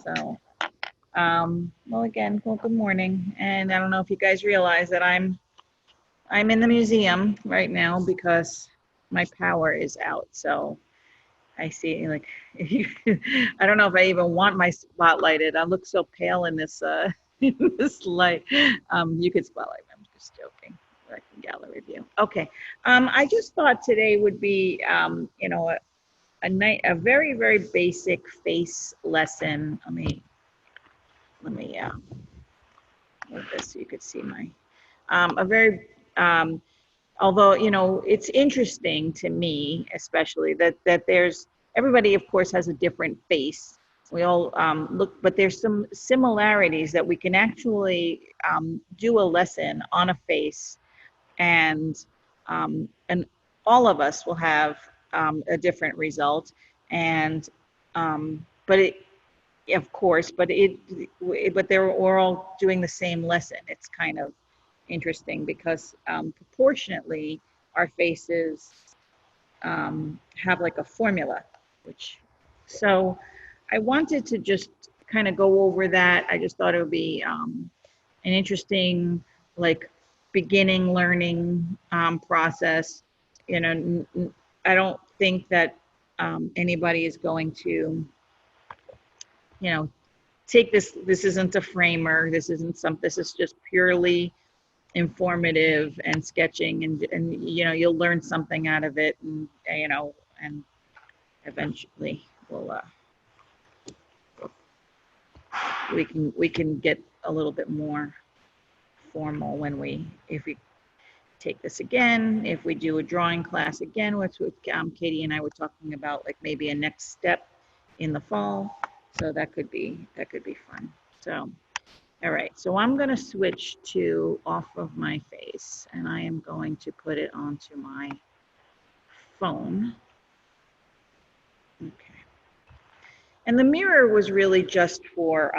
So, well, again, well, good morning. And I don't know if you guys realize that I'm in the museum right now because my power is out. So I see, like, I don't know if I even want my spotlighted. I look so pale in this in this light. You could spotlight me. I'm just joking. Like gallery view. Okay. I just thought today would be, a very, very basic face lesson. Let me move this so you could see my, a very, although, it's interesting to me, especially that there's, everybody of course has a different face. We all look, but there's some similarities that we can actually do a lesson on a face, and all of us will have a different result. And but it, of course, but we're all doing the same lesson. It's kind of interesting because proportionately our faces have like a formula, which, so I wanted to just kind of go over that. I just thought it would be an interesting, like, beginning learning process. I don't think that anybody is going to, you know, take this. This isn't a framer. This isn't some. This is just purely informative and sketching, and you'll learn something out of it, and eventually we can get a little bit more formal if we take this again, if we do a drawing class again, which Katie and I were talking about, like maybe a next step in the fall. So that could be fun. So, all right, so I'm going to switch to off of my face, and I am going to put it onto my phone. Okay. And the mirror was really just for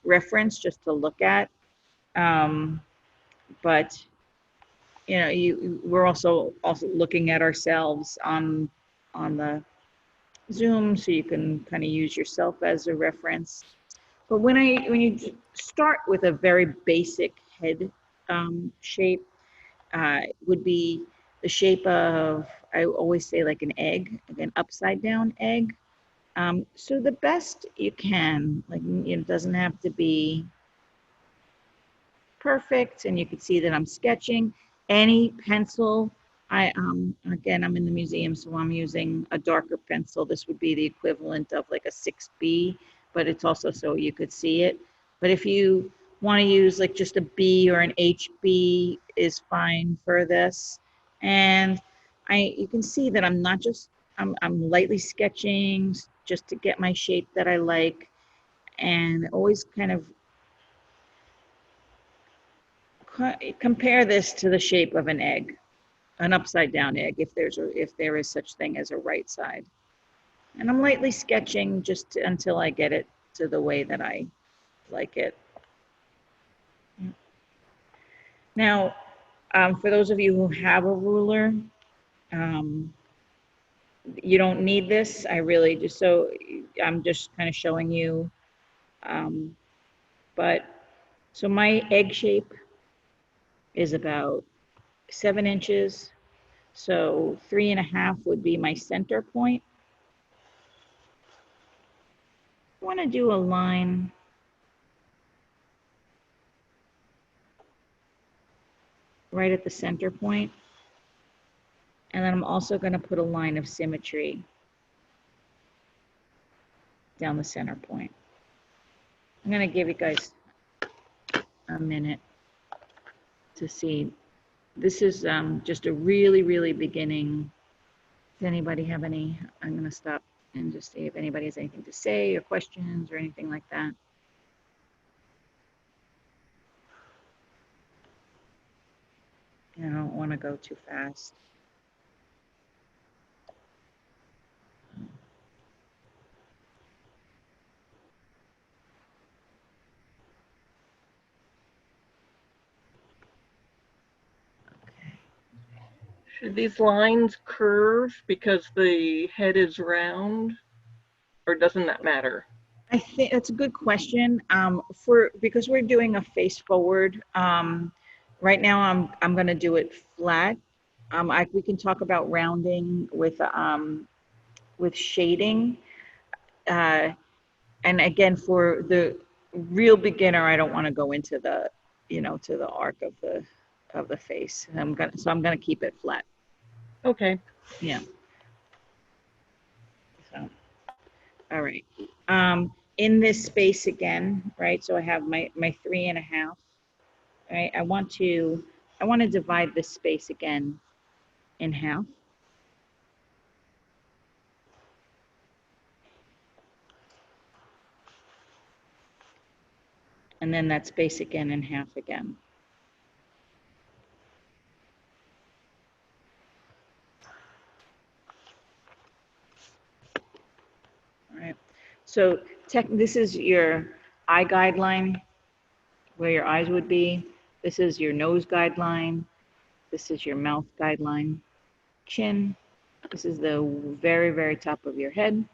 reference, just to look at. But we're also looking at ourselves on the Zoom, so you can kind of use yourself as a reference. But when you start with a very basic head shape, would be the shape of, I always say, like an egg, like an upside down egg. So the best you can, like, it doesn't have to be perfect, and you can see that I'm sketching. Any pencil, again, I'm in the museum, so I'm using a darker pencil. This would be the equivalent of like a 6B, but it's also so you could see it. But if you want to use like just a B or an HB is fine for this. And you can see that I'm not just, I'm lightly sketching just to get my shape that I like, and always kind of compare this to the shape of an egg, an upside down egg, if there is such thing as a right side. And I'm lightly sketching just until I get it to the way that I like it. Now, for those of you who have a ruler, you don't need this. I'm just kind of showing you. So my egg shape is about 7 inches. So 3.5 would be my center point. I want to do a line right at the center point. And then I'm also going to put a line of symmetry down the center point. I'm going to give you guys a minute to see. This is just a really, really beginning. Does anybody have any? I'm going to stop and just see if anybody has anything to say or questions or anything like that. I don't want to go too fast. Should these lines curve because the head is round, or doesn't that matter? I think that's a good question. Because we're doing a face forward. Right now, I'm going to do it flat. We can talk about rounding with shading. Uh, and again, for the real beginner, I don't want to go into the, to the arc of the face. I'm gonna keep it flat. Okay. Yeah. So, all right. In this space again, right? So I have my 3.5. Right. I want to divide this space again in half. And then that space again in half again. All right. So this is your eye guideline, where your eyes would be. This is your nose guideline. This is your mouth guideline. Chin. This is the very, very top of your head.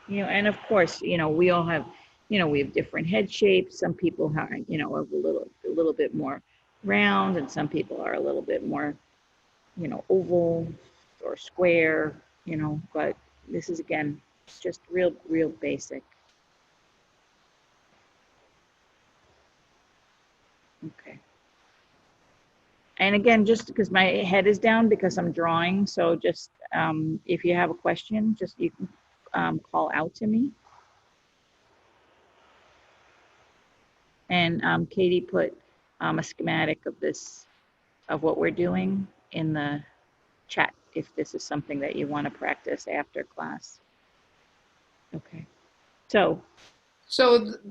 And of course, we all have, we have different head shapes. Some people have, are a little bit more round, and some people are a little bit more, oval or square, but this is again just real basic. Okay. And again, just because my head is down because I'm drawing, so just if you have a question, just you can call out to me. And Katie put a schematic of what we're doing in the chat if this is something that you want to practice after class. Okay. So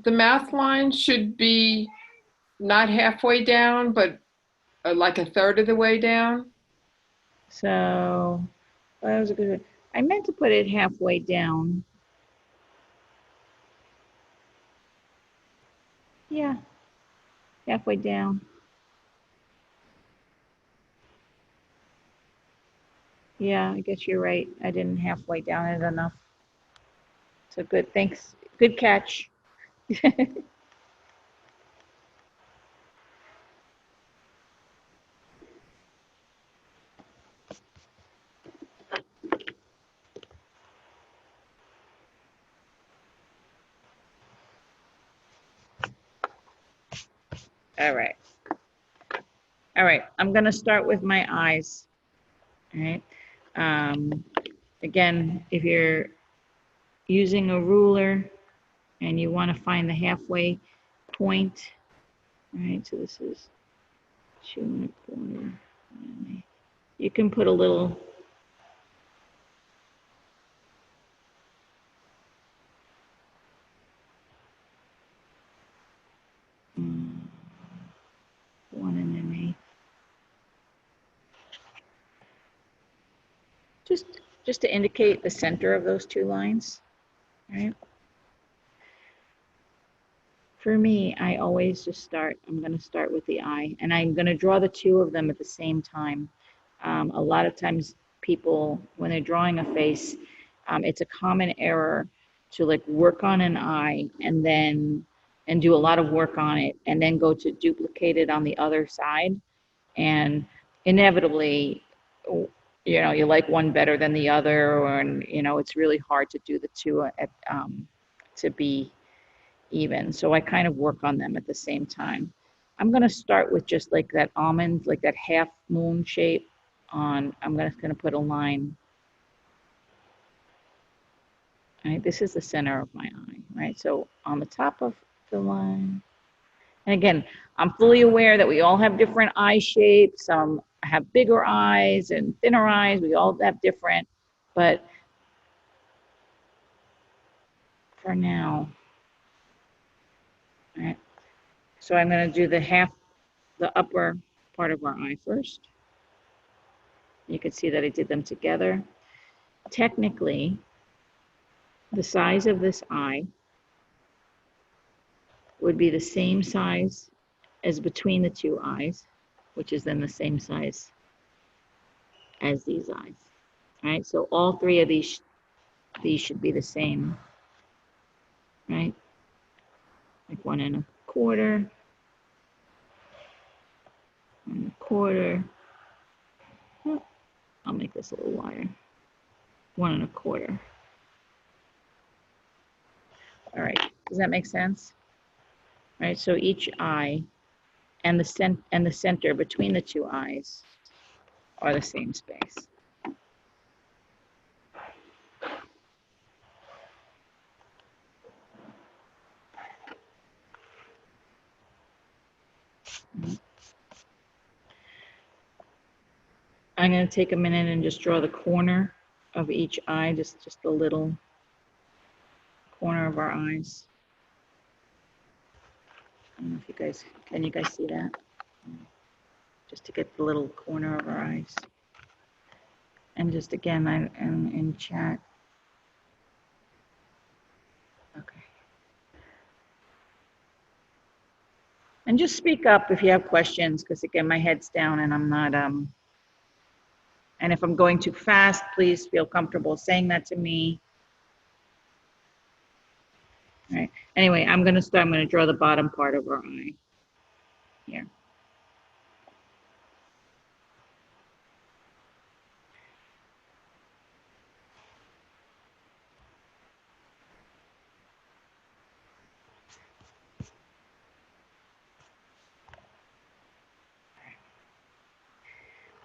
the mouth line should be not halfway down, but like a third of the way down. well, that was a good one. I meant to put it halfway down. Yeah, halfway down. Yeah, I guess you're right. I didn't halfway down it enough. So good. Thanks. Good catch. All right. All right. I'm going to start with my eyes. All right. Um, Again, if you're using a ruler and you want to find the halfway point, all right, so this is 2.25. You can put a little, um, 1.125. Just to indicate the center of those two lines, right? For me, I always I'm going to start with the eye, and I'm going to draw the two of them at the same time. A lot of times people, when they're drawing a face, it's a common error to like work on an eye and do a lot of work on it and then go to duplicate it on the other side. And inevitably, you like one better than the other, and, it's really hard to do the two to be even. So I kind of work on them at the same time. I'm going to start with just like that almond, like that half moon shape I'm going to put a line. Right, this is the center of my eye, right? So on the top of the line, and again, I'm fully aware that we all have different eye shapes. Some have bigger eyes and thinner eyes. We all have different, but for now, all right. So I'm going to do the upper part of our eye first. You can see that I did them together. Technically, the size of this eye would be the same size is between the two eyes, which is then the same size as these eyes. All right, so all three of these should be the same, right? Like 1 1/4, 1 1/4. I'll make this a little wider. 1 1/4. All right, does that make sense? All right, so each eye and the center between the two eyes are the same space. I'm going to take a minute and just draw the corner of each eye, just the little corner of our eyes. I don't know if can you guys see that? Just to get the little corner of our eyes. And just again, I'm in chat. Okay. And just speak up if you have questions, because again, my head's down and I'm not, and if I'm going too fast, please feel comfortable saying that to me. All right. Anyway, I'm going to draw the bottom part of our eye here.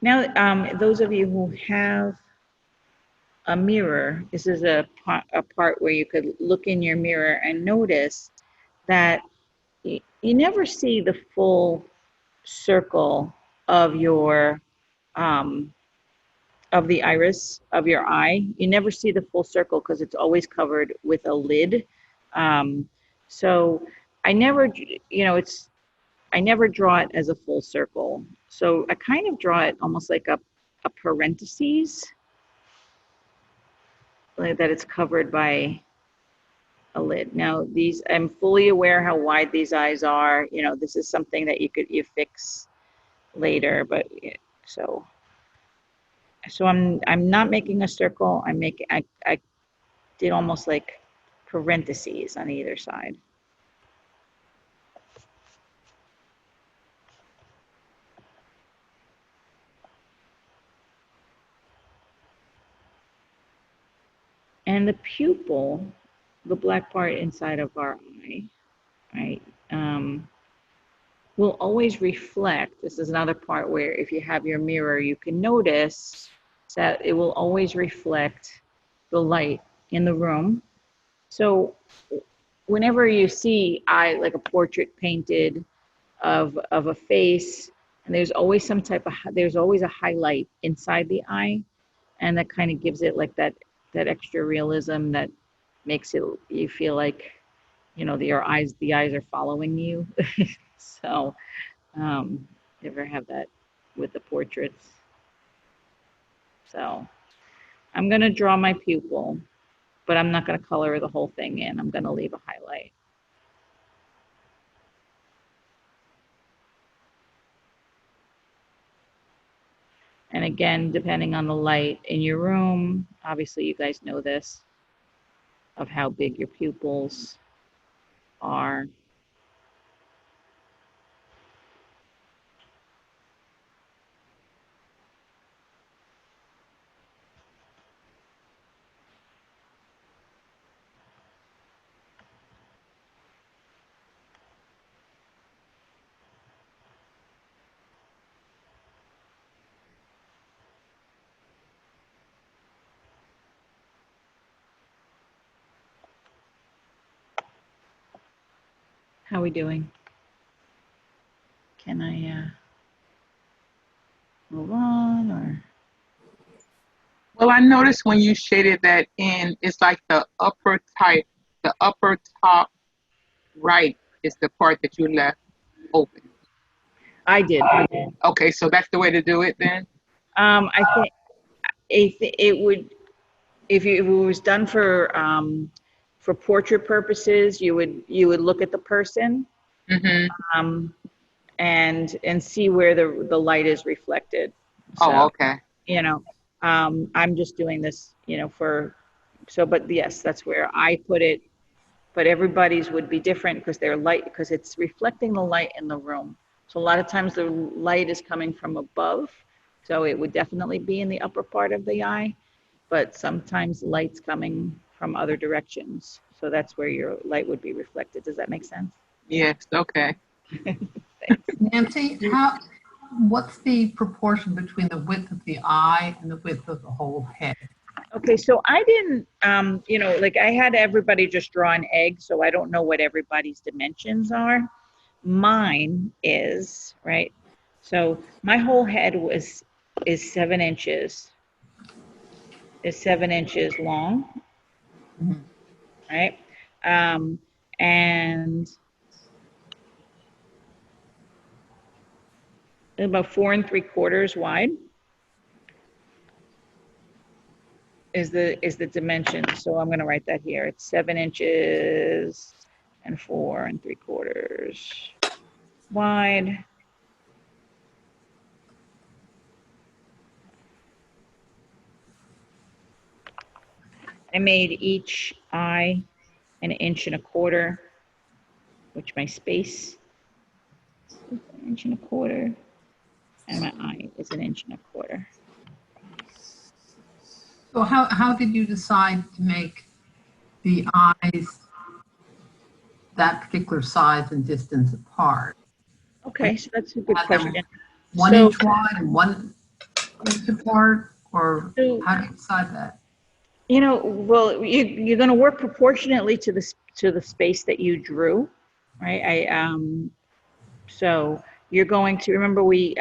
Now, those of you who have a mirror, this is a part where you could look in your mirror and notice that you never see the full circle of your of the iris of your eye. You never see the full circle because it's always covered with a lid. So I never, I never draw it as a full circle. So I kind of draw it almost like a parentheses, like that it's covered by a lid. Now these, I'm fully aware how wide these eyes are. This is something that you fix later, but so I'm not making a circle. I did almost like parentheses on either side. And the pupil, the black part inside of our eye, right, will always reflect. This is another part where if you have your mirror, you can notice that it will always reflect the light in the room. So whenever you see like a portrait painted of a face, and there's always there's always a highlight inside the eye, and that kind of gives it like that extra realism that makes you feel like the eyes are following you. So you ever have that with the portraits? So I'm going to draw my pupil, but I'm not going to color the whole thing in. I'm going to leave a highlight. And again, depending on the light in your room, obviously you guys know this, of how big your pupils are. How are we doing? Can I move on or? Well, I noticed when you shaded that in, it's like the upper top right is the part that you left open. I did. Okay, so that's the way to do it then? I think it would, if it was done for portrait purposes, you would look at the person. Mm-hmm. and see where the light is reflected. Oh, So, okay. you know, I'm just doing this, but yes, that's where I put it. But everybody's would be different because they're light, because it's reflecting the light in the room. So a lot of times the light is coming from above. So it would definitely be in the upper part of the eye, but sometimes light's coming from other directions. So that's where your light would be reflected. Does that make sense? Yes, okay. Thanks. Nancy, what's the proportion between the width of the eye and the width of the whole head? Okay, so I didn't, like I had everybody just draw an egg, so I don't know what everybody's dimensions are. Mine is, right? So my whole head is 7 inches, long, Mhm. right? And about 4 3/4 wide is the dimension. So I'm gonna write that here. It's 7 inches and 4 3/4 wide. I made each eye 1.25 inches, which my space is 1.25 inches, and my eye is 1.25 inches. So how did you decide to make the eyes that particular size and distance apart? Okay, so that's a good Had them question. 1 inch wide and 1 inch apart, or So, how do you decide that? well, you're going to work proportionately to the space that you drew, right? So you're going to remember we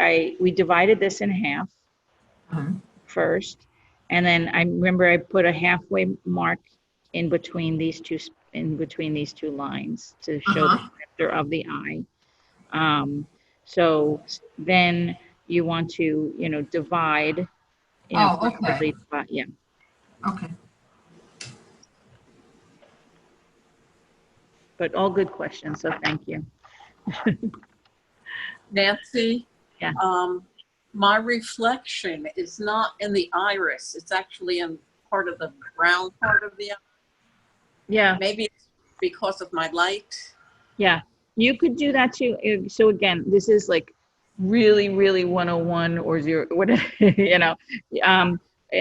divided this in half Mhm. first, and then I remember I put a halfway mark in between these two lines to show the Uh-huh. center of the eye. So then you want to, divide, Oh, okay. properly, yeah. Okay. But all good questions, so thank you. Nancy, Yeah. my reflection is not in the iris. It's actually in part of the brown part of the eye. Yeah, Maybe it's because of my light. yeah. You could do that too. So again, this is like really, really 101 or zero, whatever, Um,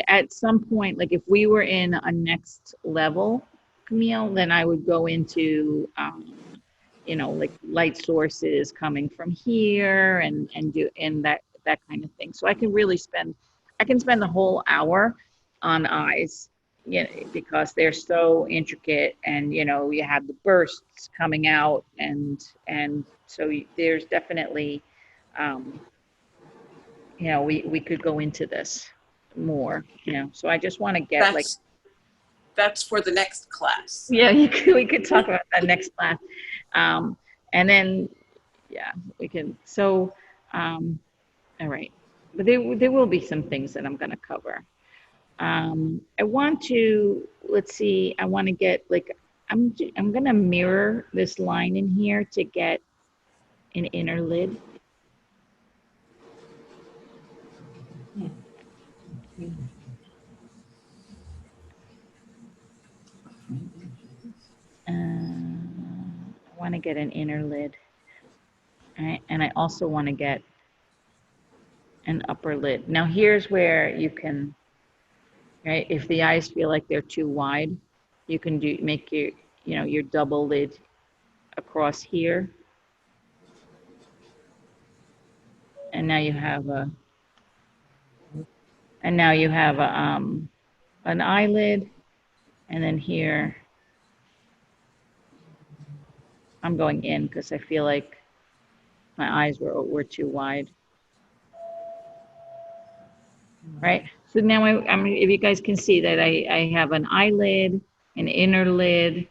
at some point, like if we were in a next level, Camille, then I would go into, like light sources coming from here and that kind of thing. So I can spend the whole hour on eyes, because they're so intricate, and you have the bursts coming out, and so there's definitely, um, we could go into this more, so I just want to get like, That's for the next class. yeah, we could talk about that next class. And then, yeah, we can. So, all right. But there will be some things that I'm going to cover. I want to, let's see, I want to get like, I'm going to mirror this line in here to get an inner lid. I want to get an inner lid. All right. And I also want to get an upper lid. Now here's where you can, right, if the eyes feel like they're too wide, you can make your double lid across here. And now you have an eyelid, and then here I'm going in because I feel like my eyes were too wide. Right? So now I mean, if you guys can see that I have an eyelid, an inner lid,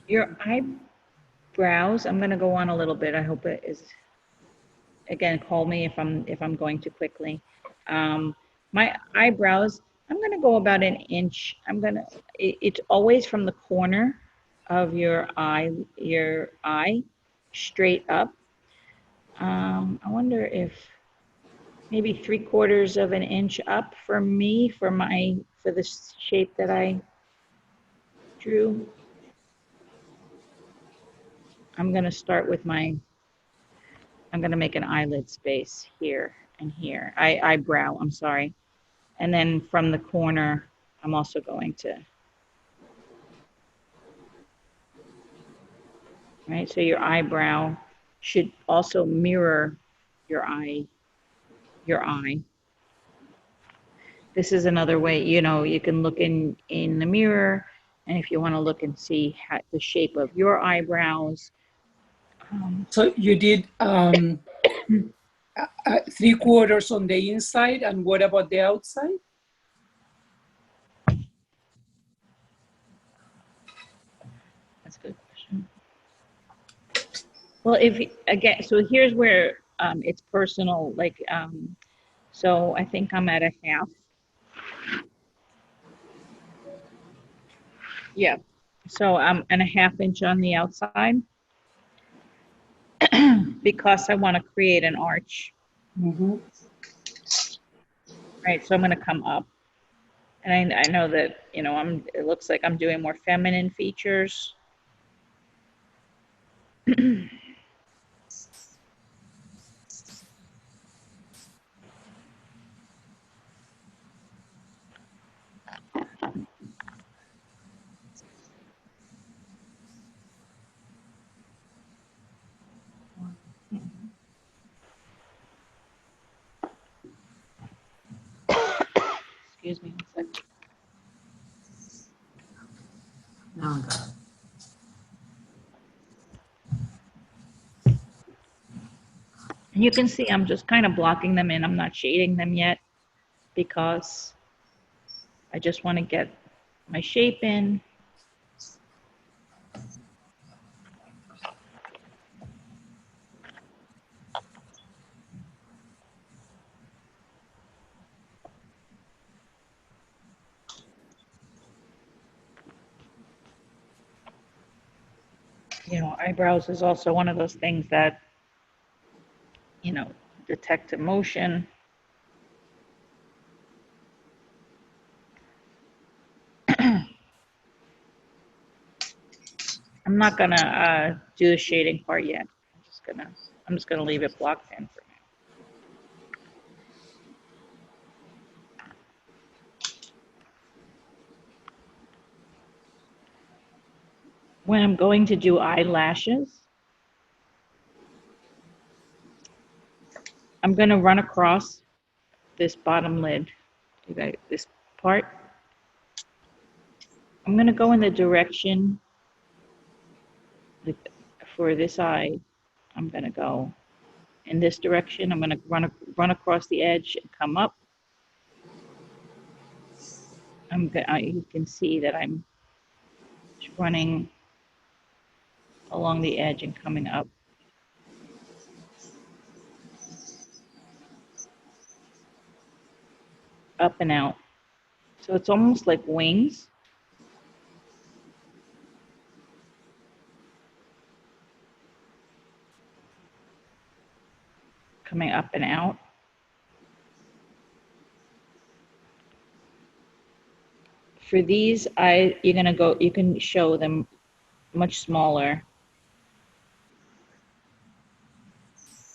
Your eyebrows, I'm gonna go on a little bit. I hope it is, again, call me if I'm going too quickly. My eyebrows, I'm gonna go about an inch. It's always from the corner of your eye, straight up. I wonder if maybe 3/4 of an inch up for me, for the shape that I drew. I'm gonna start with I'm gonna make an eyelid space here and here, eyebrow, I'm sorry. And then from the corner, I'm also going to, right? So your eyebrow should also mirror your eye. This is another way, you can look in the mirror, and if you want to look and see the shape of your eyebrows. So you did 3/4 on the inside, and what about the outside? That's a good question. Well, again, so here's where it's personal, like, so I think I'm at a half. Yeah. So I'm and a half inch on the outside because I want to create an arch. Mm-hmm. Right. So I'm going to come up. And I know that, it looks like I'm doing more feminine features. Excuse me one second. Now I got it. And you can see I'm just kind of blocking them in. I'm not shading them yet because I just want to get my shape in. Eyebrows is also one of those things that, detect emotion. I'm not gonna do the shading part yet. I'm just gonna leave it blocked in for now. When I'm going to do eyelashes, I'm gonna run across this bottom lid, this part. I'm gonna go in the direction for this eye. I'm gonna go in this direction. I'm gonna run across the edge and come up. You can see that I'm running along the edge and coming up. Up and out. So it's almost like wings. Coming up and out. For these, you can show them much smaller,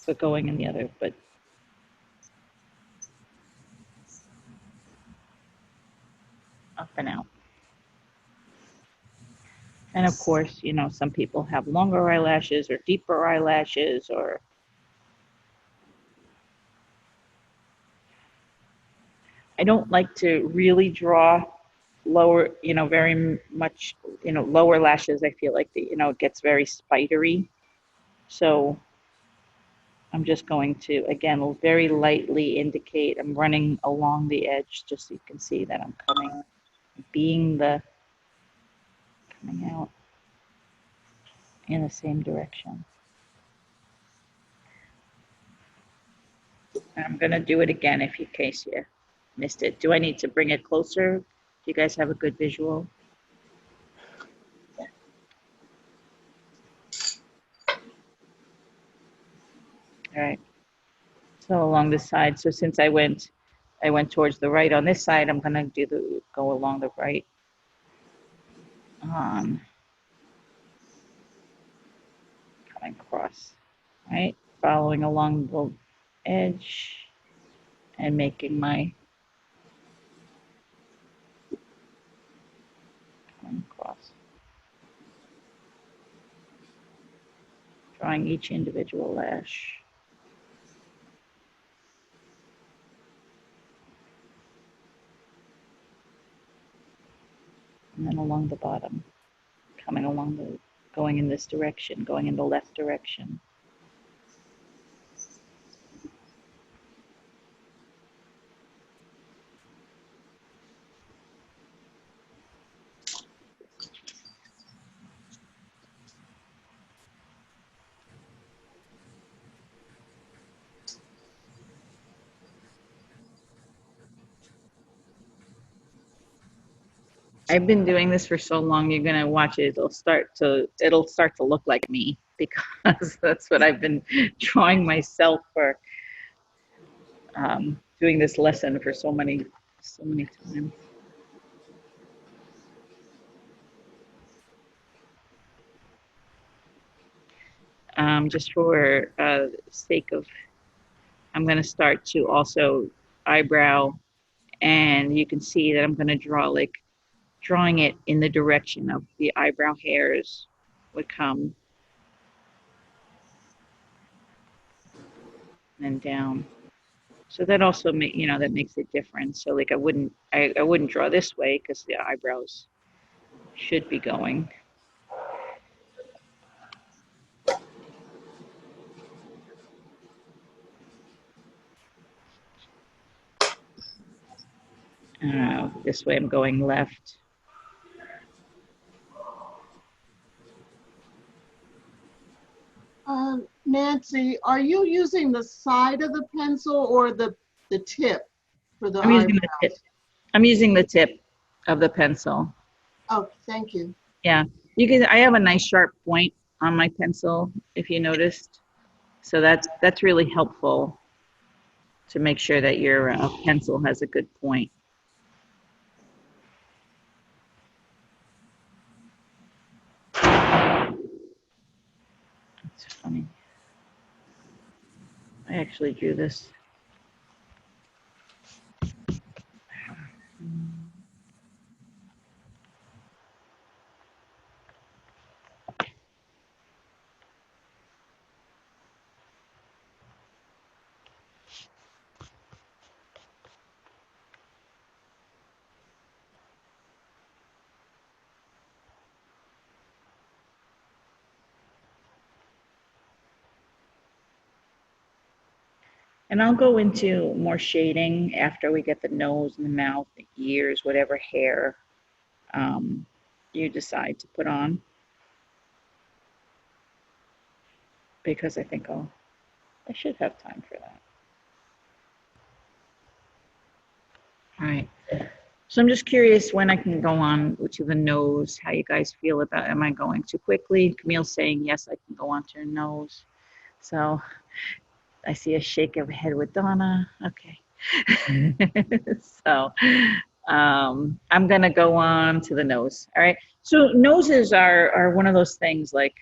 but going in the other, but up and out. And of course, some people have longer eyelashes or deeper eyelashes, or I don't like to really draw lower, very much, lower lashes. I feel like it gets very spidery. So I'm just going to, again, very lightly indicate. I'm running along the edge just so you can see that I'm coming out. in the same direction. And I'm gonna do it again in case you missed it. Do I need to bring it closer? Do you guys have a good visual? All right. So along the side, so since I went towards the right on this side, I'm gonna go along the right. Coming across, right? Following along the edge and making my coming across. Drawing each individual lash. And then along the bottom, going in this direction, going in the left direction. I've been doing this for so long, you're gonna watch it, it'll start to look like me because that's what I've been drawing myself for doing this lesson for so many times. Just for sake of, I'm gonna start to also eyebrow, and you can see that I'm gonna drawing it in the direction of the eyebrow hairs would come and down. So that also that makes it different. So like I wouldn't draw this way because the eyebrows should be going. This way I'm going left. Nancy, are you using the side of the pencil or the tip for the I'm using eyebrows? the tip. I'm using the tip of the pencil. Oh, thank you. Yeah, I have a nice sharp point on my pencil, if you noticed. So that's really helpful to make sure that your pencil has a good point. It's funny. I actually drew this. And I'll go into more shading after we get the nose and the mouth, the ears, whatever hair you decide to put on. Because I think I should have time for that. All right. So I'm just curious when I can go on to the nose, how you guys feel about, am I going too quickly? Camille's saying, yes, I can go on to your nose. So I see a shake of the head with Donna. Okay. So I'm going to go on to the nose. All right. So noses are one of those things like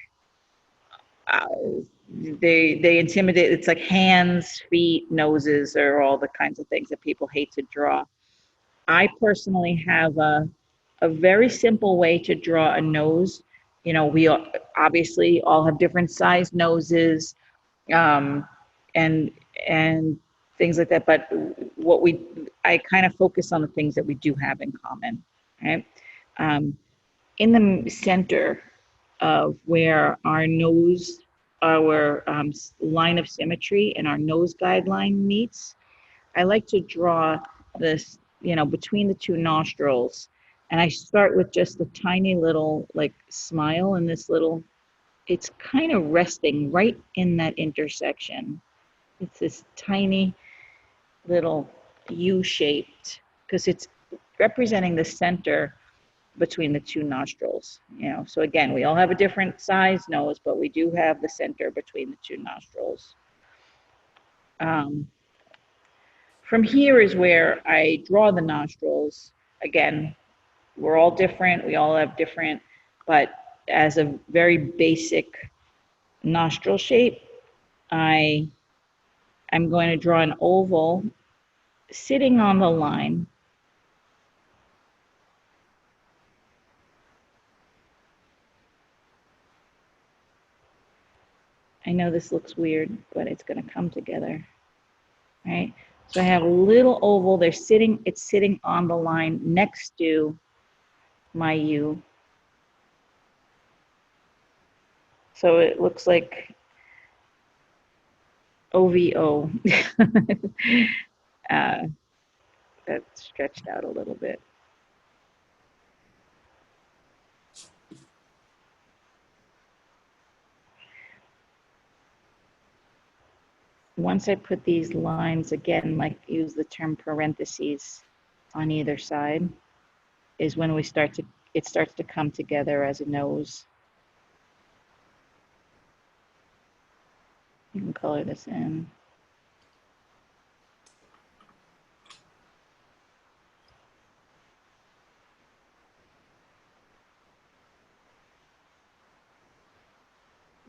they intimidate. It's like hands, feet, noses are all the kinds of things that people hate to draw. I personally have a very simple way to draw a nose. You know, we obviously all have different sized noses, and things like that. But I kind of focus on the things that we do have in common, right? In the center of where our nose, our line of symmetry and our nose guideline meets, I like to draw this, between the two nostrils. And I start with just a tiny little like smile in this little it's kind of resting right in that intersection. It's this tiny little U-shaped, because it's representing the center between the two nostrils, you know. So again, we all have a different size nose, but we do have the center between the two nostrils. From here is where I draw the nostrils. Again, we're all different, we all have different, but as a very basic nostril shape, I'm going to draw an oval sitting on the line. I know this looks weird, but it's going to come together, right? So I have a little oval, it's sitting on the line next to my U. So it looks like OVO. That's stretched out a little bit. Once I put these lines, again, like use the term parentheses on either side, is when it starts to come together as a nose. You can color this in.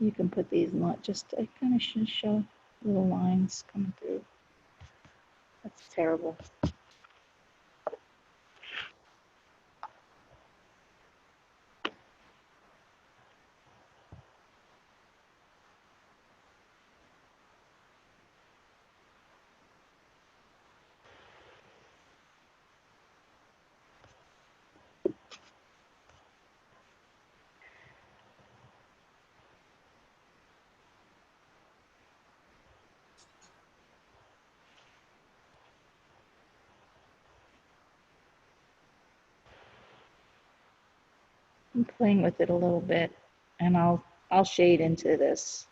You can put these not just to kind of show little lines coming through. That's terrible. I'm playing with it a little bit, and I'll shade into this.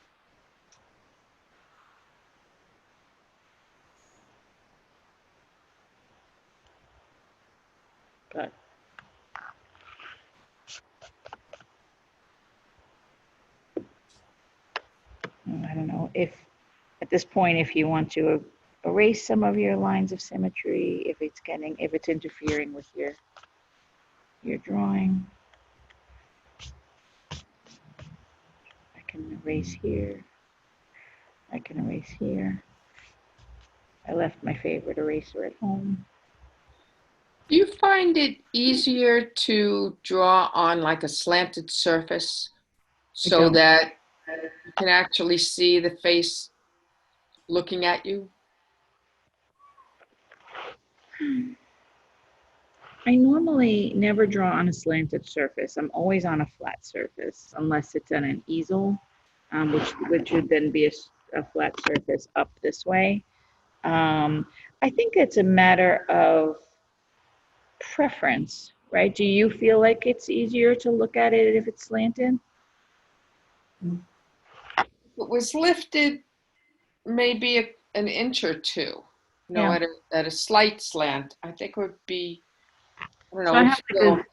But I don't know if at this point, if you want to erase some of your lines of symmetry, if it's interfering with your drawing. I can erase here. I can erase here. I left my favorite eraser at home. Do you find it easier to draw on like a slanted surface so that you can actually see the face looking at you? I normally never draw on a slanted surface. I'm always on a flat surface, unless it's on an easel, which would then be a flat surface up this way. I think it's a matter of preference, right? Do you feel like it's easier to look at it if it's slanted? If it was lifted maybe an inch or two, you know, Yeah. at a slight slant, I think it would be, I don't know. So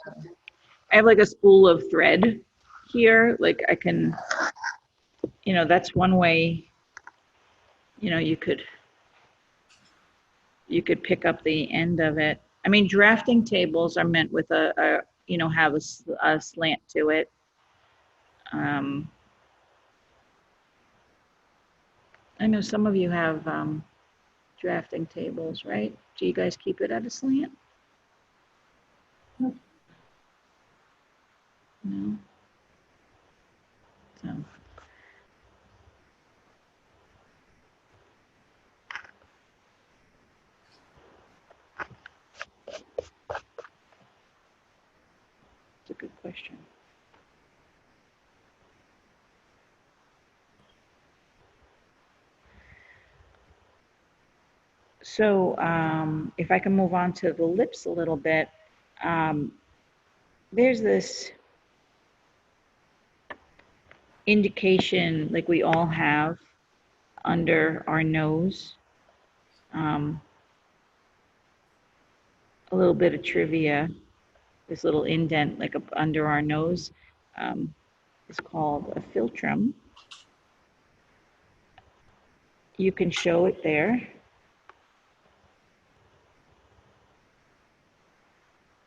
I have like a spool of thread here. Like I can, you know, that's one way, you know, you could pick up the end of it. I mean, drafting tables are meant with you know, have a slant to it. I know some of you have drafting tables, right? Do you guys keep it at a slant? No. So. It's a good question. So if I can move on to the lips a little bit, there's this indication like we all have under our nose. A little bit of trivia. This little indent like under our nose is called a philtrum. You can show it there.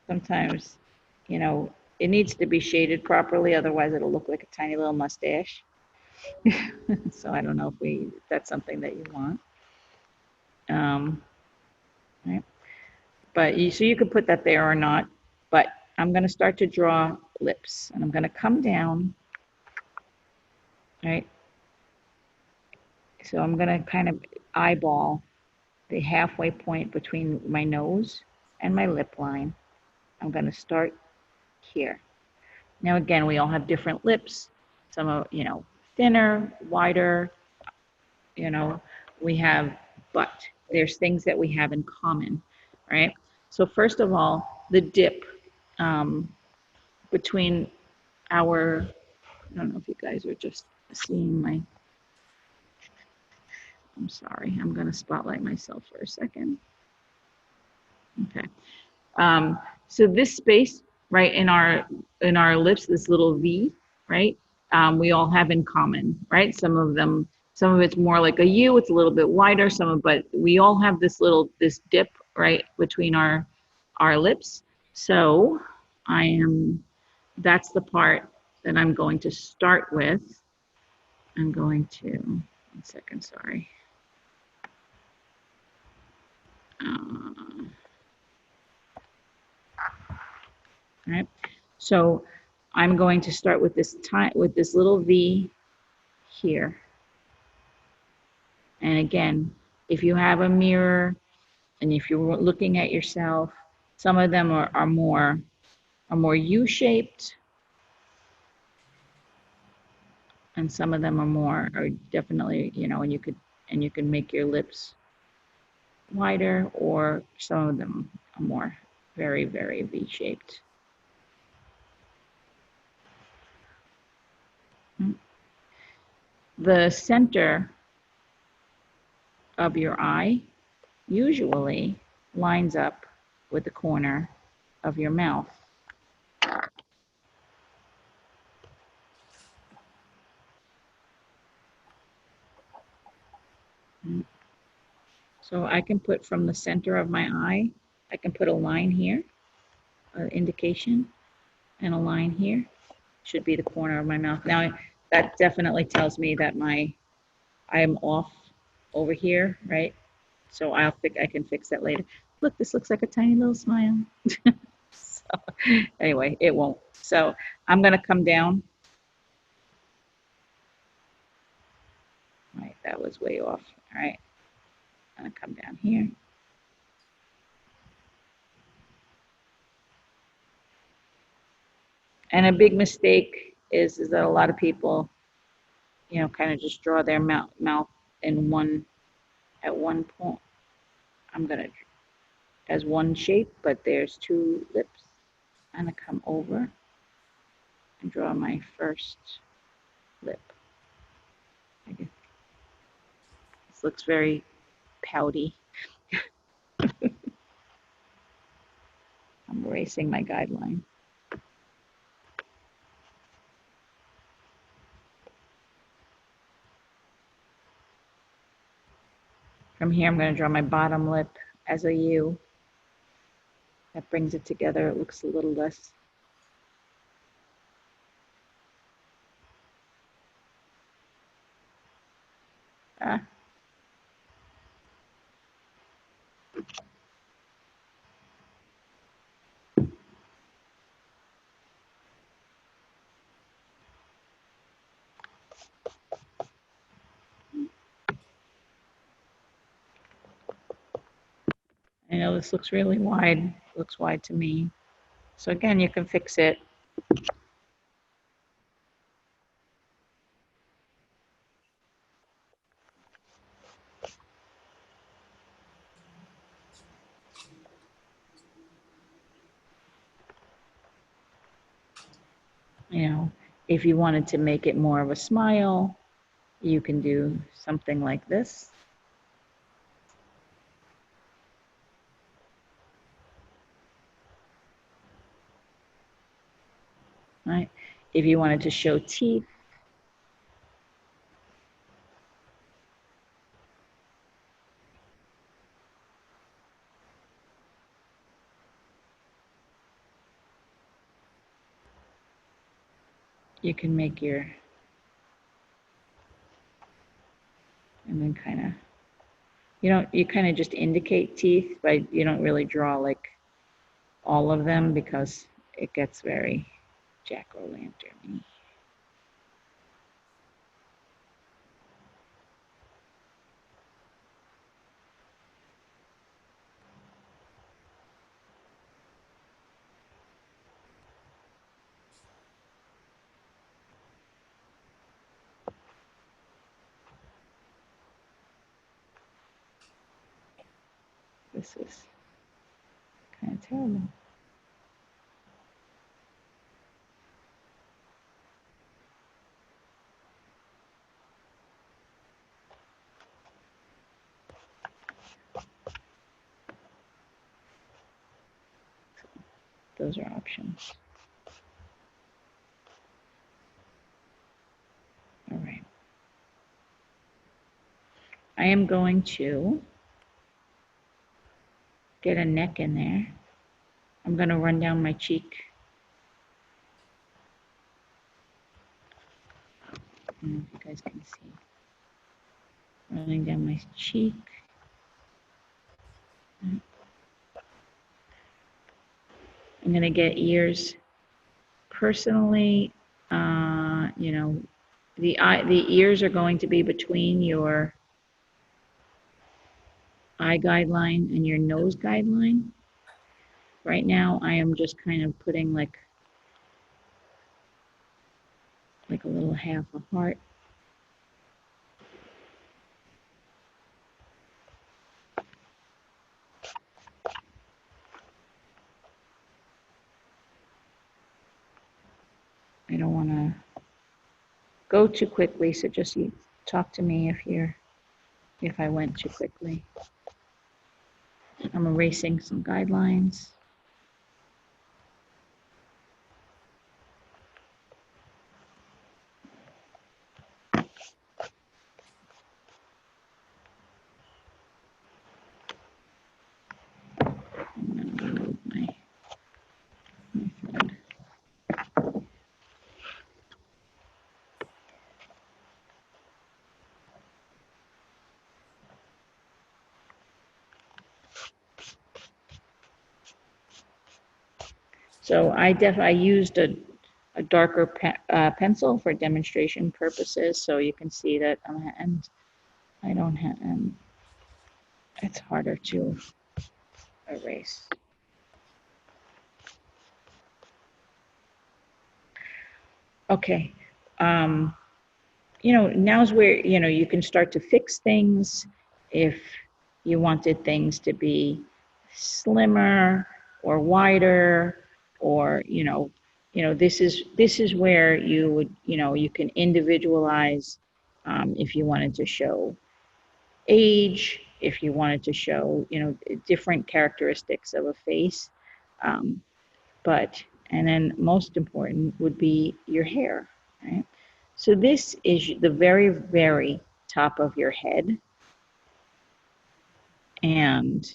Sometimes, you know, it needs to be shaded properly, otherwise it'll look like a tiny little mustache. So I don't know if that's something that you want. Right. But so you could put that there or not, but I'm going to start to draw lips, and I'm going to come down, right? So I'm going to kind of eyeball the halfway point between my nose and my lip line. I'm going to start here. Now, again, we all have different lips. Some are, you know, thinner, wider, you know, but there's things that we have in common, right? So first of all, the dip between our, I don't know if you guys are just seeing my, I'm sorry, I'm going to spotlight myself for a second. Okay. So this space, right, in our lips, this little V, right, we all have in common, right? Some of it's more like a U, it's a little bit wider, but we all have this dip, right, between our lips. So that's the part that I'm going to start with. I'm going to, 1 second, sorry. All right, so I'm going to start with this little V here. And again, if you have a mirror and if you're looking at yourself, some of them are more U-shaped, and some of them are definitely, you know, and you can make your lips wider, or some of them are more very, very V-shaped. The center of your eye usually lines up with the corner of your mouth. So I can put from the center of my eye, I can put a line here, an indication, and a line here. Should be the corner of my mouth. Now that definitely tells me that I am off over here, right? So I can fix that later. Look, this looks like a tiny little smile. So anyway, it won't. So I'm gonna come down. Right, that was way off. All right, I'm gonna come down here. And a big mistake is that a lot of people, you know, kind of just draw their mouth at one point. I'm gonna as one shape, but there's two lips. I'm gonna come over and draw my first lip. This looks very pouty. I'm erasing my guideline. From here, I'm going to draw my bottom lip as a U. That brings it together. It looks a little less. I know this looks really wide. It looks wide to me. So again, you can fix it. You know, If you wanted to make it more of a smile, you can do something like this. Right? If you wanted to show teeth, you can make your, and then kind of, you kind of just indicate teeth, but you don't really draw like all of them because it gets very jack-o'-lantern-y. This is kind of terrible. Those are options. All right. I am going to get a neck in there. I'm going to run down my cheek. I don't know if you guys can see. Running down my cheek. I'm going to get ears. Personally, you know, the ears are going to be between your eye guideline and your nose guideline. Right now, I am just kind of putting like a little half a heart. I don't want to go too quickly, so just talk to me if I went too quickly. I'm erasing some guidelines. I'm going to remove my thread. So I used a darker pencil for demonstration purposes, so you can see that and I don't have, it's harder to erase. Okay, you know, now's where, you know, you can start to fix things if you wanted things to be slimmer or wider, or, this is where you would, you can individualize if you wanted to show age, if you wanted to show, different characteristics of a face. And then most important would be your hair, right? So this is the very, very top of your head. And,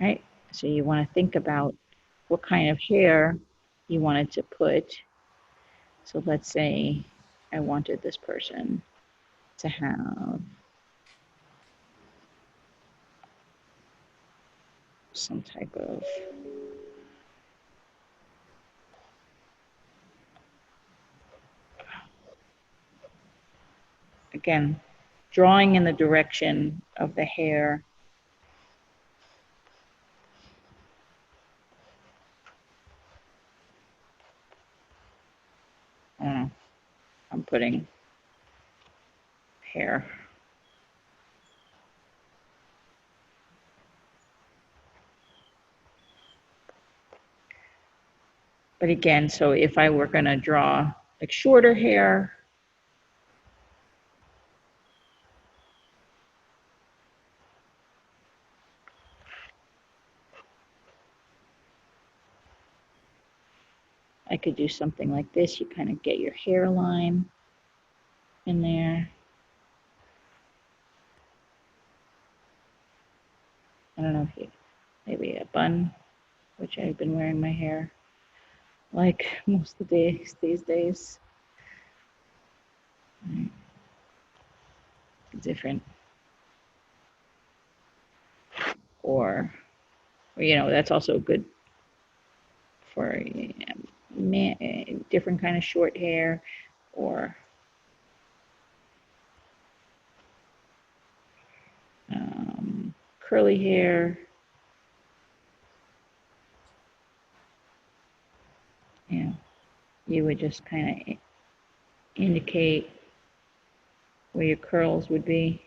right, so you want to think about what kind of hair you wanted to put. So let's say I wanted this person to have some type of again, drawing in the direction of the hair. I don't know, I'm putting hair. But again, so if I were going to draw like shorter hair. I could do something like this. You kind of get your hairline in there. I don't know if you, maybe a bun, which I've been wearing my hair like most of the days these days. Different. Or you know, that's also good for different kind of short hair or curly hair. Yeah, you would just kind of indicate where your curls would be.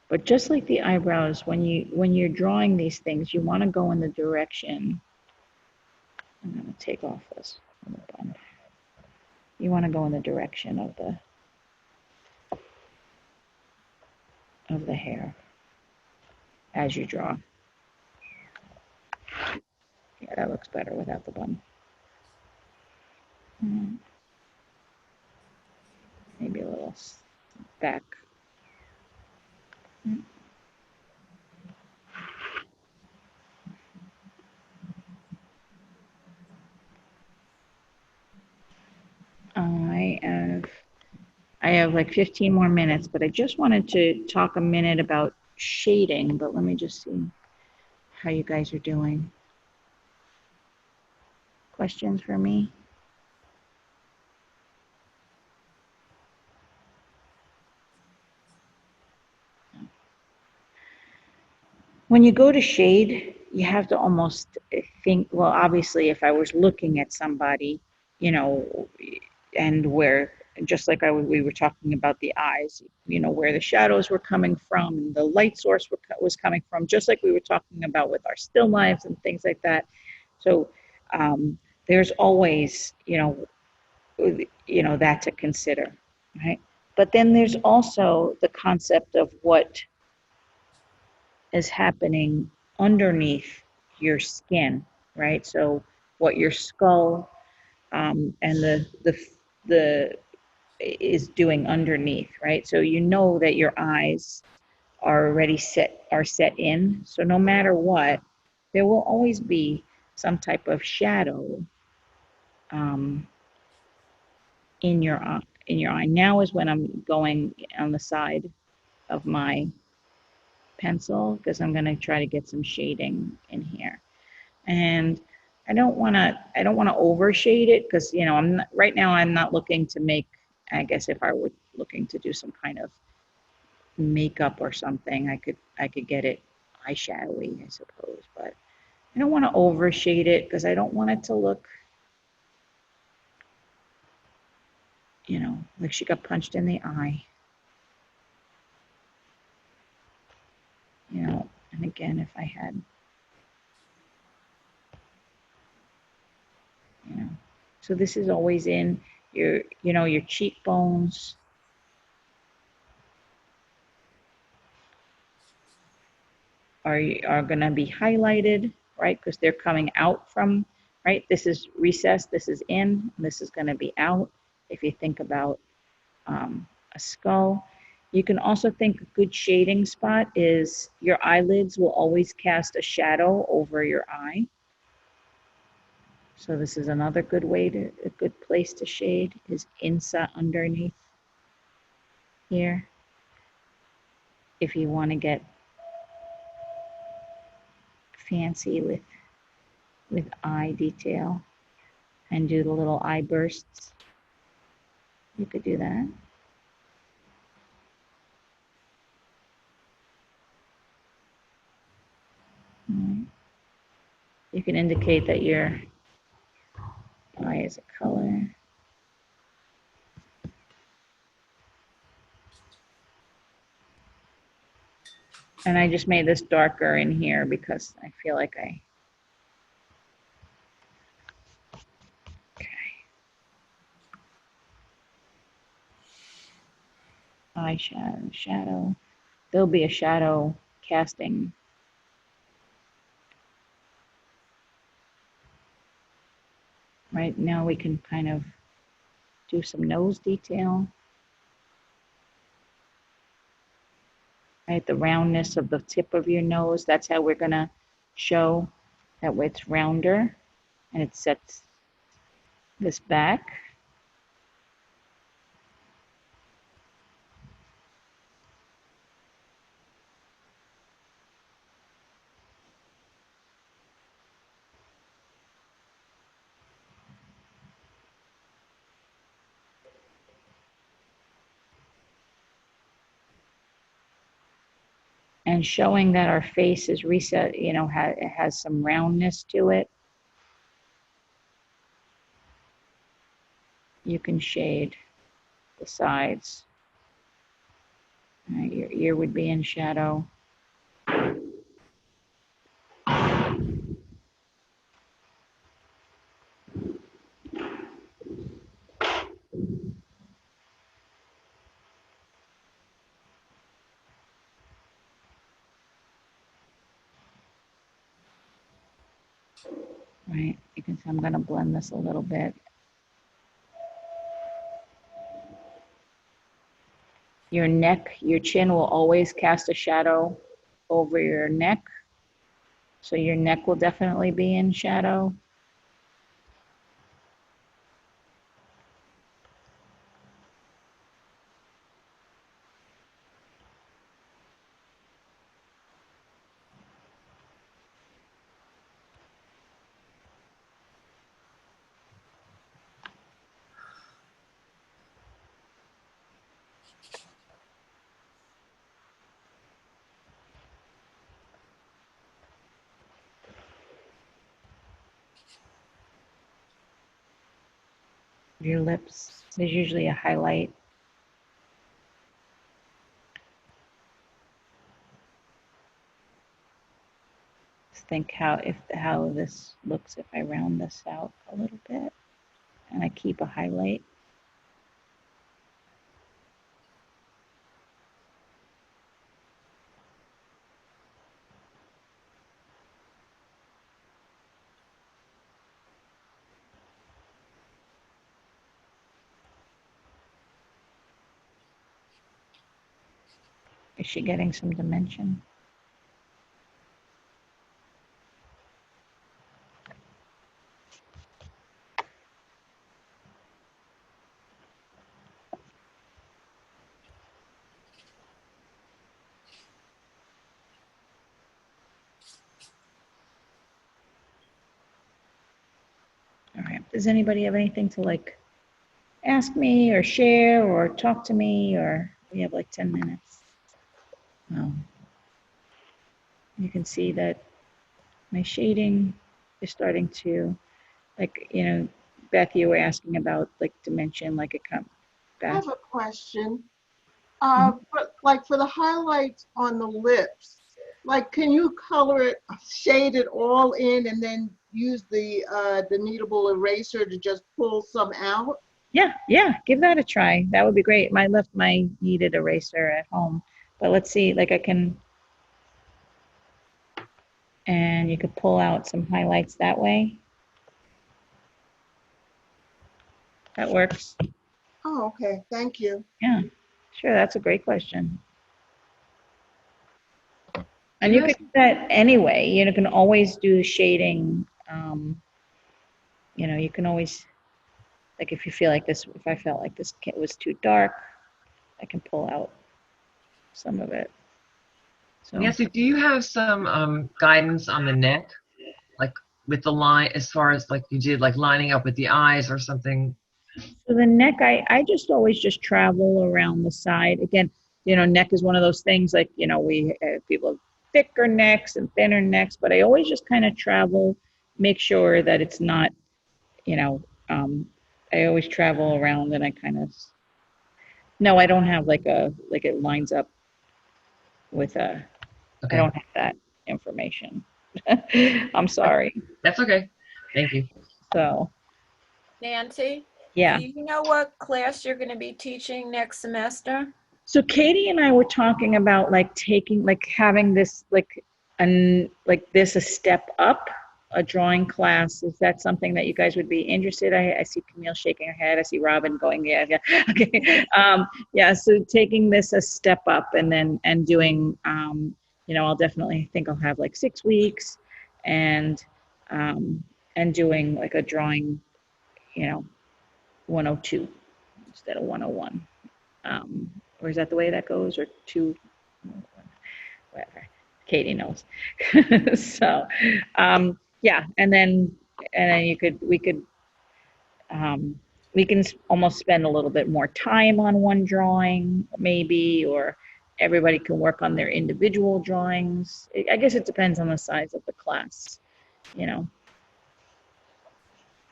But just like the eyebrows, when you're drawing these things, you want to go in the direction. I'm going to take off this. You want to go in the direction of the hair as you draw. Yeah, that looks better without the bun. Maybe a little back. I have like 15 more minutes, but I just wanted to talk a minute about shading, but let me just see how you guys are doing. Questions for me? When you go to shade, you have to almost think, well, obviously, if I was looking at somebody, you know, and where, just like we were talking about the eyes, you know, where the shadows were coming from and the light source was coming from, just like we were talking about with our still lives and things like that. So there's always, you know, that to consider, right? But then there's also the concept of what is happening underneath your skin, right? So what your skull and the is doing underneath, right? So you know that your eyes are already set in. So no matter what, there will always be some type of shadow in your eye. Now is when I'm going on the side of my pencil because I'm going to try to get some shading in here. And I don't want to overshade it because, you know, right now I'm not looking to make, I guess if I were looking to do some kind of makeup or something, I could get it eyeshadowy, I suppose, but I don't want to overshade it because I don't want it to look, you know, like she got punched in the eye. You know, and again, if I had, you know, so this is always in your, you know, your cheekbones. Are going to be highlighted, right? Because they're coming out from, right? This is recessed, this is in, this is going to be out. If you think about a skull, you can also think a good shading spot is your eyelids will always cast a shadow over your eye. So this is another good way to, a good place to shade is inside underneath here. If you want to get fancy with eye detail and do the little eye bursts, you could do that. Mm. You can indicate that your eye is a color. And I just made this darker in here because I feel like eyeshadow, shadow. There'll be a shadow casting. Right now we can kind of do some nose detail. Right, the roundness of the tip of your nose, that's how we're gonna show that it's rounder, and it sets this back. And showing that our face is reset, you know, it has some roundness to it. You can shade the sides. Your ear would be in shadow. Right, you can see I'm gonna blend this a little bit. Your neck, your chin will always cast a shadow over your neck. So your neck will definitely be in shadow. Your lips, there's usually a highlight. Just think how this looks if I round this out a little bit and I keep a highlight. Is she getting some dimension? All right, does anybody have anything to like ask me or share or talk to me, or we have like 10 minutes? You can see that my shading is starting to, like, you know, Beth, you were asking about like dimension, like it come I back. have a question. Mhm. But like for the highlights on the lips, like can you color it, shade it all in, and then use the kneadable eraser to just pull some out? Yeah, give that a try. That would be great. I left my kneaded eraser at home, but let's see, like I can, and you could pull out some highlights that way. That works. Oh, okay. Thank you. Yeah, sure. That's a great question. And you could do that anyway. You know, can always do shading. You know, you can always, like if you feel like this, if I felt like this kit was too dark, I can pull out some of it. So Nancy, do you have some guidance on the neck, like with the line, as far as like you did, like lining up with the eyes or something? so the neck, I just always just travel around the side. Again, you know, neck is one of those things like, you know, we people thicker necks and thinner necks, but I always just kind of travel, make sure that it's not, you know, I always travel around and I kind of, no, I don't have like it lines up with I Okay. don't have that information. I'm sorry. That's okay. Thank you. So, Nancy, yeah. do you know what class you're going to be teaching next semester? So Katie and I were talking about like taking, like having this, like a step up, a drawing class. Is that something that you guys would be interested? I see Camille shaking her head. I see Robin going, yeah, yeah. Okay. Yeah. So taking this a step up and then, and doing, you know, I'll definitely think I'll have like 6 weeks and doing like a drawing, you know, 102 instead of 101. Or is that the way that goes, or 2, whatever. Katie knows. So, yeah, and then we can almost spend a little bit more time on one drawing, maybe, or everybody can work on their individual drawings. I guess it depends on the size of the class, you know.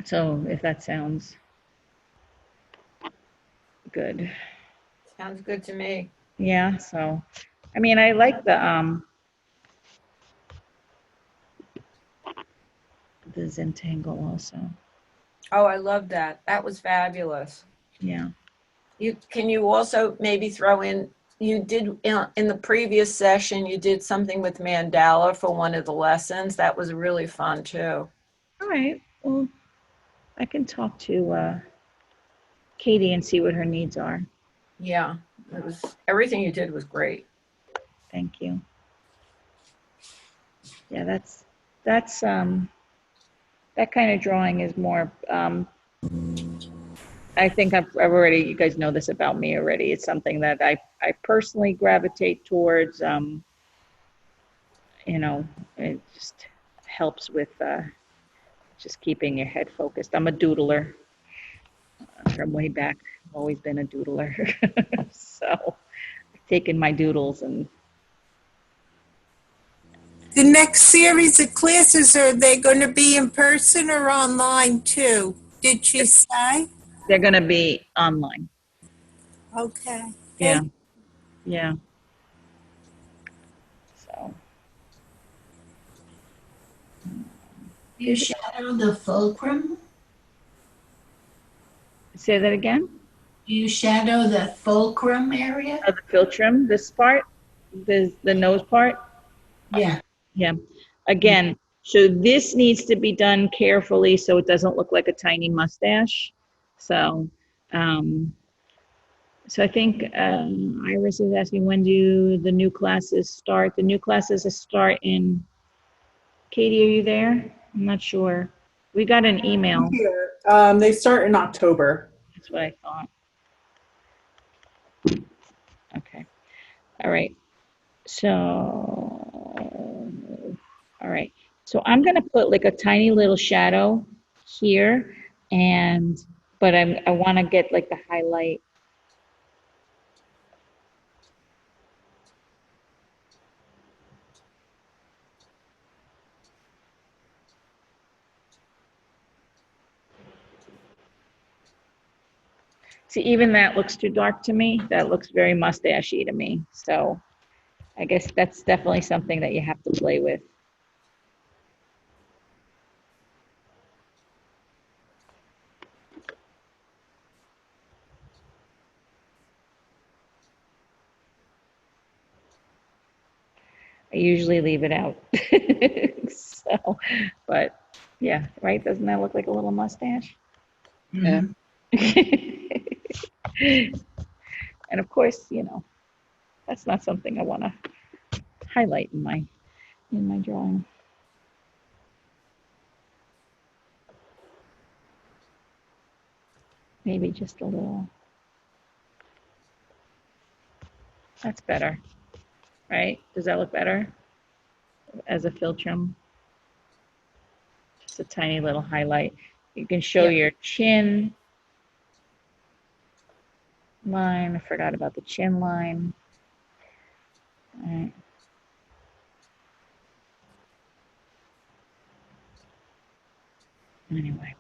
So if that sounds good. Sounds good to me. Yeah, so, I mean, I like the Zentangle also. Oh, I love that. That was fabulous. Yeah. Can you also maybe throw in, you did in the previous session, you did something with mandala for one of the lessons. That was really fun too. All right. Well, I can talk to Katie and see what her needs are. Yeah, it was, everything you did was great. Thank you. Yeah, that's that kind of drawing is more. I think I've already. You guys know this about me already. It's something that I personally gravitate towards. You know, it just helps with just keeping your head focused. I'm a doodler from way back. I've always been a doodler. So I've taken my doodles and The next series of classes, are they going to be in person or online too? Did she say? they're going to be online. Okay. Yeah. Yeah. So. You shadow the fulcrum? Say that again? Do you shadow the fulcrum area? Oh, the Philtrum, this part, the nose part? Yeah. Yeah. Again, so this needs to be done carefully so it doesn't look like a tiny mustache. So, so I think Iris is asking, when do the new classes start? The new classes start in, Katie, are you there? I'm not sure. We got an email. Here. They start in October. That's what I thought. Okay. All right. So, all right. So I'm going to put like a tiny little shadow here, but I want to get like the highlight. See, even that looks too dark to me. That looks very mustachy to me. So I guess that's definitely something that you have to play with. I usually leave it out. So, but yeah, right? Doesn't that look like a little mustache? Yeah. And of course, you know, that's not something I want to highlight in my drawing. Maybe just a little. That's better, right? Does that look better as a Philtrum? Just a tiny little highlight. You can show your chin line. I forgot about the chin line. All right. Anyway.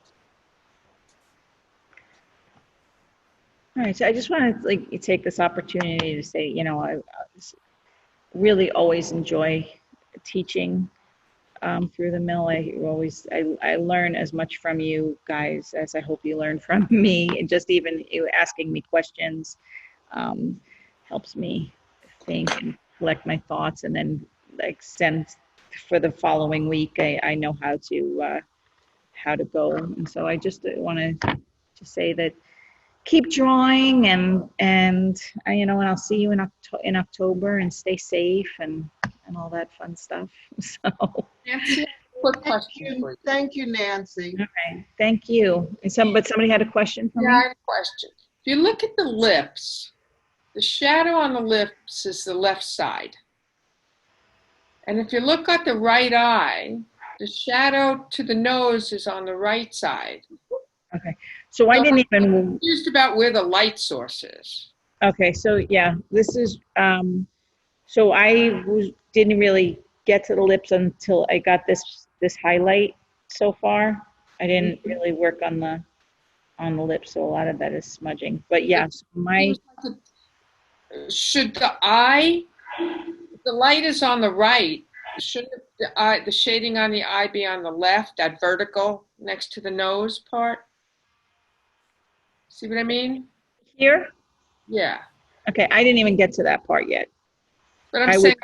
All right, so I just want to like take this opportunity to say, you know, I really always enjoy teaching through the mill. I learn as much from you guys as I hope you learn from me. And just even you asking me questions helps me think and collect my thoughts, and then like send for the following week. I know how to go, and so I just want to say that keep drawing, and you know, and I'll see you in October, and stay safe and all that fun stuff. So. Nancy, quick question for you. Thank you, Nancy. Okay, thank you. But somebody had a question for me? Yeah, I have a question. If you look at the lips, the shadow on the lips is the left side. And if you look at the right eye, the shadow to the nose is on the right side. Okay, so I didn't even. I'm confused about where the light source is. Okay, so yeah, this is, so didn't really get to the lips until I got this highlight so far. I didn't really work on the lips, so a lot of that is smudging. But yeah, so should the eye, the light is on the right, shouldn't the shading on the eye be on the left, that vertical next to the nose part? See what I mean? Here? Yeah. Okay, I didn't even get to that part yet. But I'm saying,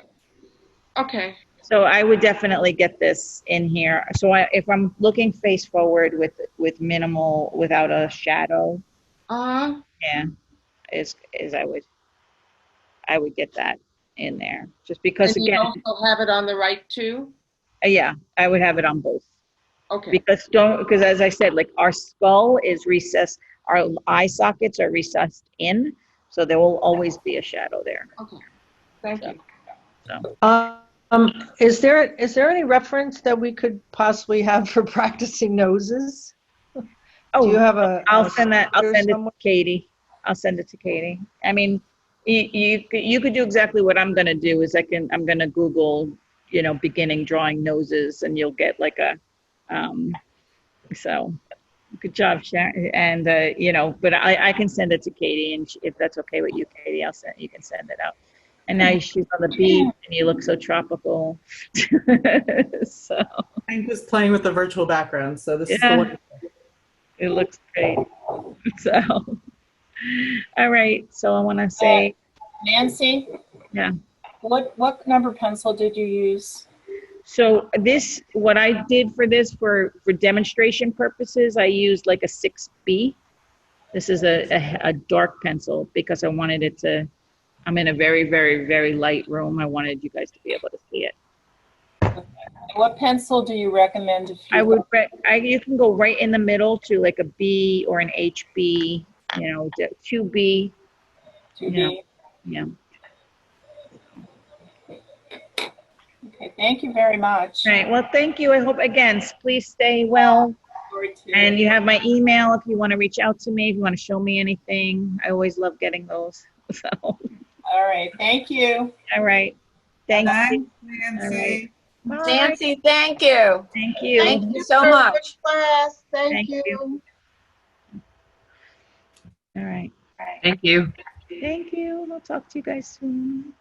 okay. So I would definitely get this in here. So if I'm looking face forward with minimal, without a shadow, yeah, is I would get that in there, just because and again, you also have it on the right too? Yeah, I would have it on both. Okay. Because as I said, like our skull is recessed, our eye sockets are recessed in, so there will always be a shadow there. Okay. Thank you. So. Is there any reference that we could possibly have for practicing noses? Oh, do you have I'll send it to Katie. I'll send it to Katie. I mean, you could do exactly what I'm gonna do. Is I'm gonna Google, you know, beginning drawing noses, and you'll get like a, so good job, Sharon. And you know, but I can send it to Katie, and if that's okay with you, Katie, you can send it out. And now she's on the beach, and you look so tropical. So I'm just playing with the virtual background, so this is the one. It looks great. So, all right. So I want to say, Nancy. Yeah. What number pencil did you use? So what I did for this, for demonstration purposes, I used like a 6B. This is a dark pencil because I wanted it to. I'm in a very, very, very light room. I wanted you guys to be able to see it. What pencil do you recommend? You can go right in the middle to like a B or an HB, you know, 2B. 2B. You know, yeah. Okay, thank you very much. All right, well, thank you. I hope, again, please stay well. And you have my email if you want to reach out to me, if you want to show me anything. I always love getting those. So. All right, thank you. All right. Thanks. Nancy. Right. Nancy, thank you. Thank you. Thank you so much. Class. Thank you. All right. Thank you. Thank you. I'll talk to you guys soon.